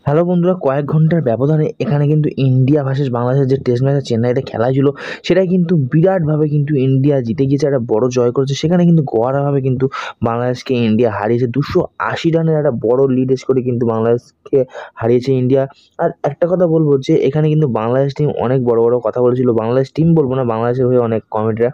Hello বন্ধুরা, কয়েক ঘন্টার ব্যবধানে এখানে কিন্তু ইন্ডিয়া ভার্সেস বাংলাদেশের যে টেস্ট ম্যাচ চেন্নাইতে খেলা ছিল, সেটা কিন্তু বিরাটভাবে কিন্তু ইন্ডিয়া জিতে গিয়েছে, একটা বড় জয় করেছে। সেখানে কিন্তু গড়াভাবে কিন্তু বাংলাদেশকে ইন্ডিয়া হারিয়েছে 280 রানের একটা বড় লিড করে কিন্তু বাংলাদেশকে হারিয়েছে ইন্ডিয়া। আর একটা কথা বলবো যে এখানে কিন্তু বাংলাদেশ টিম অনেক বড় বড় কথা বলেছিল। বাংলাদেশ টিম বলবো না, বাংলাদেশের হয়ে অনেক কমেডিরা,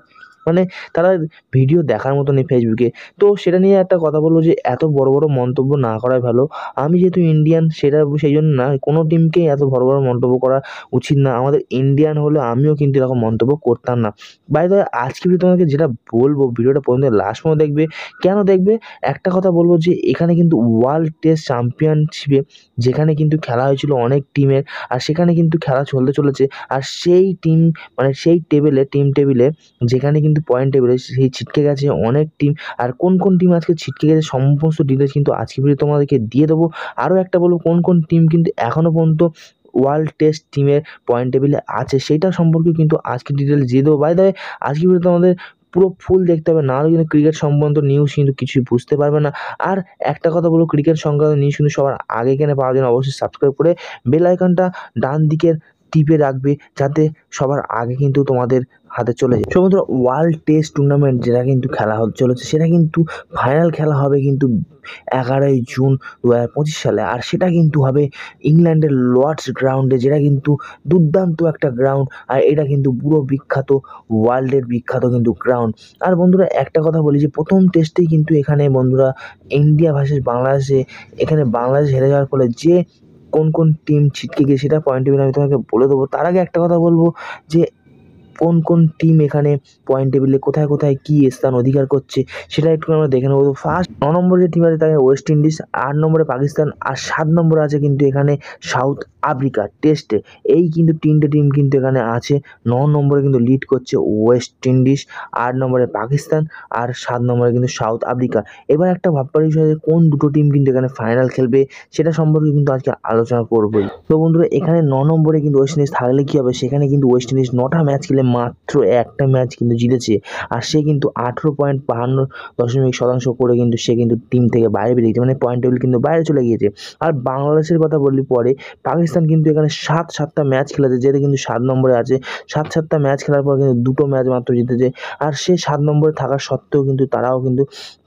মানে তারা ভিডিও দেখার মতো নেই ফেসবুকে। তো সেটা নিয়ে একটা কথা বলবো যে এত বড় বড় মন্তব্য না করাই ভালো। আমি যেহেতু ইন্ডিয়ান, সেটা সেই জন্য না, কোনো টিমকেই এত বড় বড় মন্তব্য করা উচিত না। আমাদের ইন্ডিয়ান হলে আমিও কিন্তু এরকম মন্তব্য করতাম না। বাই দ্য ওয়ে, আজকে তোমাকে যেটা বলবো, ভিডিওটা পর্যন্ত লাস্ট পর্যন্ত দেখবে। কেন দেখবে? একটা কথা বলবো যে এখানে কিন্তু ওয়ার্ল্ড টেস্ট চ্যাম্পিয়নশিপে যেখানে কিন্তু খেলা হয়েছিল অনেক টিমের, আর সেখানে কিন্তু খেলা চলতে চলেছে। আর সেই টিম, মানে সেই টিম টেবিলে যেখানে কিন্তু পয়েন্ট টেবিলে সেই ছিটকে গেছে অনেক টিম। আর কোন কোন টিম আজকে ছিটকে গেছে সমস্ত ডিটেলস কিন্তু আজকে ভিডিও তোমাদেরকে দিয়ে দেবো। আরও একটা বলবো, কোন কোন টিম কিন্তু এখনও পর্যন্ত ওয়ার্ল্ড টেস্ট টিমের পয়েন্ট টেবিলে আছে সেইটা সম্পর্কে কিন্তু আজকে ডিটেলস দিয়ে দেবো। বাই দ্য ওয়ে, আজকে ভিডিও তোমাদের পুরো ফুল দেখতে হবে, নাহলে কিন্তু ক্রিকেট সংক্রান্ত নিউজ কিন্তু কিছুই বুঝতে পারবে না। আর একটা কথা বলবো, ক্রিকেট সংক্রান্ত নিউজ কিন্তু সবার আগে এখানে পাওয়ার জন্য অবশ্যই সাবস্ক্রাইব করে বেল আইকনটা ডান দিকের টিপে রাখবে, যাতে সবার আগে কিন্তু তোমাদের হাতে চলে যায়। সমুদ্র ওয়ার্ল্ড টেস্ট টুর্নামেন্ট যেটা কিন্তু খেলা চলেছে, সেটা কিন্তু ফাইনাল খেলা হবে কিন্তু 11ই জুন 2025 সালে। আর সেটা কিন্তু হবে ইংল্যান্ডের লর্ডস গ্রাউন্ডে, যেটা কিন্তু দুর্দান্ত একটা গ্রাউন্ড। আর এটা কিন্তু পুরো বিখ্যাত, ওয়ার্ল্ডের বিখ্যাত কিন্তু গ্রাউন্ড। আর বন্ধুরা, একটা কথা বলি যে প্রথম টেস্টেই কিন্তু এখানে বন্ধুরা ইন্ডিয়া ভার্সেস বাংলাদেশে, এখানে বাংলাদেশ হেরে যাওয়ার ফলে যে কোন কোন টিম ছিটকে গিয়ে সেটা পয়েন্ট টেবিল আমি তোমাকে বলে দেবো। তার আগে একটা কথা বলবো যে কোন কোন টিম এখানে পয়েন্ট টেবিলে কোথায় কোথায় কী স্থান অধিকার করছে সেটা একটু আমরা দেখে নেবো। তো ফার্স্ট 9 নম্বরে যে টিম আছে তাকে ওয়েস্ট ইন্ডিজ, 8 নম্বরে পাকিস্তান, আর 7 নম্বরে আছে কিন্তু এখানে সাউথ আফ্রিকা টেস্টে। এই কিন্তু তিনটে টিম কিন্তু এখানে আছে। 9 নম্বরে কিন্তু লিড করছে ওয়েস্ট ইন্ডিজ, 8 নম্বরে পাকিস্তান, আর 7 নম্বরে কিন্তু সাউথ আফ্রিকা। এবার একটা ভাববার বিষয় যে কোন দুটো টিম কিন্তু এখানে ফাইনাল খেলবে সেটা সম্পর্কে কিন্তু আজকে আলোচনা করবোই। তো বন্ধুরা, এখানে 9 নম্বরে কিন্তু ওয়েস্ট ইন্ডিজ থাকলে কী হবে, সেখানে কিন্তু ওয়েস্ট ইন্ডিজ 9টা ম্যাচ খেলে মাত্র একটা ম্যাচ কিন্তু জিতেছে। আর সে কিন্তু 18.52% করে কিন্তু সে কিন্তু টিম থেকে বাইরে বেরিয়েছে, মানে পয়েন্ট টেবিল কিন্তু বাইরে চলে গিয়েছে। আর বাংলাদেশের কথা বললি পরে, পাকিস্তান কিন্তু এখানে সাতটা ম্যাচ খেলেছে, যেটা কিন্তু 7 নম্বরে আছে। সাতটা ম্যাচ খেলার পর কিন্তু দুটো ম্যাচ মাত্র জিতেছে। আর সে 7 নম্বরে থাকা সত্ত্বেও কিন্তু তারাও কিন্তু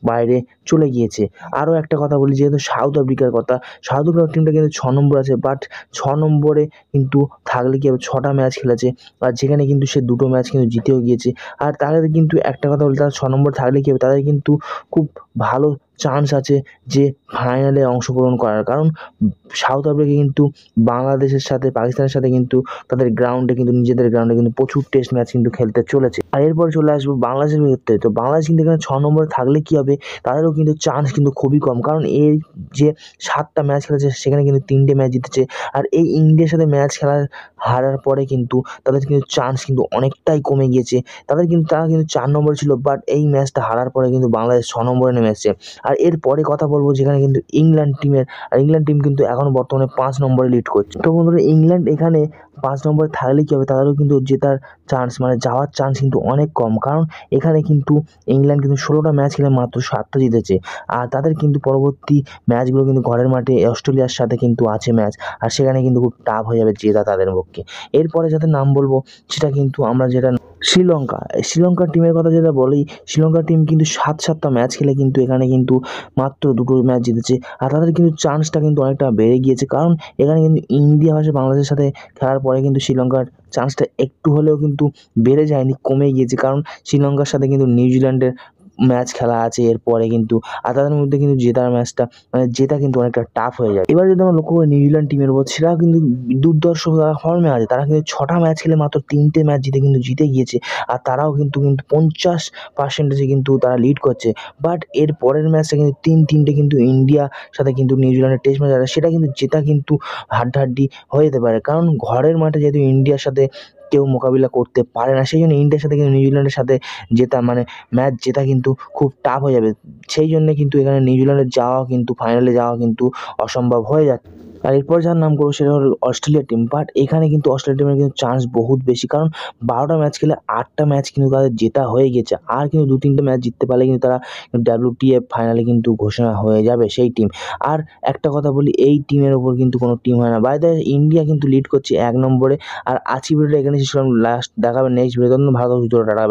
বাইরে চলে গিয়েছে। আরও একটা কথা বলি, যেহেতু সাউথ আফ্রিকার কথা, সাউথ আফ্রিকার টিমটা কিন্তু 6 নম্বর আছে, বাট 6 নম্বরে কিন্তু থাকলে কি হবে, 6টা ম্যাচ খেলেছে, আর যেখানে কিন্তু সে দুটো ম্যাচ কিন্তু জিতেও গিয়েছে। আর তাদের কিন্তু একটা কথা বলি, তারা 6 নম্বর থাকলে কি হবে, তাদের কিন্তু খুব ভালো চান্স আছে যে ফাইনালে অংশগ্রহণ করার। কারণ সাউথ আফ্রিকা কিন্তু বাংলাদেশের সাথে, পাকিস্তানের সাথে কিন্তু তাদের গ্রাউন্ডে কিন্তু, নিজেদের গ্রাউন্ডে কিন্তু প্রচুর টেস্ট ম্যাচ কিন্তু খেলতে চলেছে। আর এরপরে চলে আসবো বাংলাদেশের ক্ষেত্রে। তো বাংলাদেশ কিন্তু এখানে 6 নম্বরে থাকলে কি হবে, তাদেরও কিন্তু চান্স কিন্তু খুবই কম, কারণ এই যে 7টা ম্যাচ খেলেছে সেখানে কিন্তু 3টে ম্যাচ জিতেছে। আর এই ইন্ডিয়ার সাথে ম্যাচ হারার পরে কিন্তু তাদের কিন্তু চান্স কিন্তু অনেকটাই কমে গিয়েছে। তারা কিন্তু 4 নম্বরে ছিল, বাট এই ম্যাচটা হারার পরে কিন্তু বাংলাদেশ 6 নম্বরে নেমে এসেছে। আর এরপরে কথা বলবো যেখানে কিন্তু ইংল্যান্ড টিমের, আর ইংল্যান্ড টিম কিন্তু এখন বর্তমানে 5 নম্বরে লিড করছে। তো বন্ধুরা, ইংল্যান্ড এখানে 5 নম্বরে থাকলে কী হবে, তাদেরও কিন্তু জেতার চান্স, মানে যাওয়ার চান্স কিন্তু অনেক কম, কারণ এখানে কিন্তু ইংল্যান্ড কিন্তু 16টা ম্যাচ খেলে মাত্র 7টা জিতেছে। আর তাদের কিন্তু পরবর্তী ম্যাচগুলো কিন্তু ঘরের মাঠে অস্ট্রেলিয়ার সাথে কিন্তু আছে ম্যাচ, আর সেখানে কিন্তু খুব টাফ হয়ে যাবে জেতা তাদের পক্ষে। এরপরে যাদের নাম বলবো সেটা কিন্তু আমরা যেটা শ্রীলঙ্কার টিমের কথা যেটা বলি, শ্রীলঙ্কার টিম কিন্তু 7টা ম্যাচ খেলে কিন্তু এখানে কিন্তু মাত্র 2টো ম্যাচ জিতেছে। আর তাদের কিন্তু চান্সটা কিন্তু অনেকটা বেড়ে গিয়েছে, কারণ এখানে কিন্তু ইন্ডিয়া ভার্সেস বাংলাদেশের সাথে খেলার পরে কিন্তু শ্রীলঙ্কার চান্সটা একটু হলেও কিন্তু বেড়ে যায়নি, কমে গিয়েছে। কারণ শ্রীলঙ্কার সাথে কিন্তু নিউজিল্যান্ডের ম্যাচ খেলা আছে এরপরে কিন্তু, আর তাদের মধ্যে কিন্তু জেতার ম্যাচটা, মানে জেতা কিন্তু অনেকটা টাফ হয়ে যায়। এবার যদি আমরা লক্ষ্য করি নিউজিল্যান্ড টিমের উপর, সেটাও কিন্তু দুর্ধর্ষ ফর্মে আছে। তারা কিন্তু 6টা ম্যাচ খেলে মাত্র 3টে ম্যাচ জিতে গিয়েছে। আর তারাও কিন্তু 50% কিন্তু তারা লিড করছে। বাট এর পরের ম্যাচটা কিন্তু তিনটে কিন্তু ইন্ডিয়ার সাথে কিন্তু নিউজিল্যান্ডের টেস্ট ম্যাচ আছে, সেটা কিন্তু জেতা কিন্তু হাড্ডাহাড্ডি হয়ে যেতে পারে। কারণ ঘরের মাঠে যেহেতু ইন্ডিয়ার সাথে কেউ মোকাবিলা করতে পারে না, সেই জন্য ইন্ডিয়ার সাথে কিন্তু নিউজিল্যান্ডের সাথে জেতা, মানে ম্যাচ জেতা কিন্তু খুব টাফ হয়ে যাবে। সেই জন্য কিন্তু এখানে নিউজিল্যান্ডের যাওয়া কিন্তু, ফাইনালে যাওয়া কিন্তু অসম্ভব হয়ে যাচ্ছে। আর এরপর যার নাম করবো সেটা হলো অস্ট্রেলিয়া টিম। বাট এখানে কিন্তু অস্ট্রেলিয়া টিমের কিন্তু চান্স বহুত বেশি, কারণ 12টা ম্যাচ খেলে 8টা ম্যাচ কিন্তু তাদের জেতা হয়ে গেছে। আর কিন্তু 2-3টে ম্যাচ জিততে পারলে কিন্তু তারা WTF ফাইনালে কিন্তু ঘোষণা হয়ে যাবে সেই টিম। আর একটা কথা বলি, এই টিমের ওপর কিন্তু কোনো টিম হয় না। বাই দ্য ইন্ডিয়া কিন্তু লিড করছে 1 নম্বরে। আর আজকে ভিডিওটা এখানে শেষ করলাম, লাস্ট দেখাবে নেক্সট ভিডিও। ভালো থাকো, টাটা।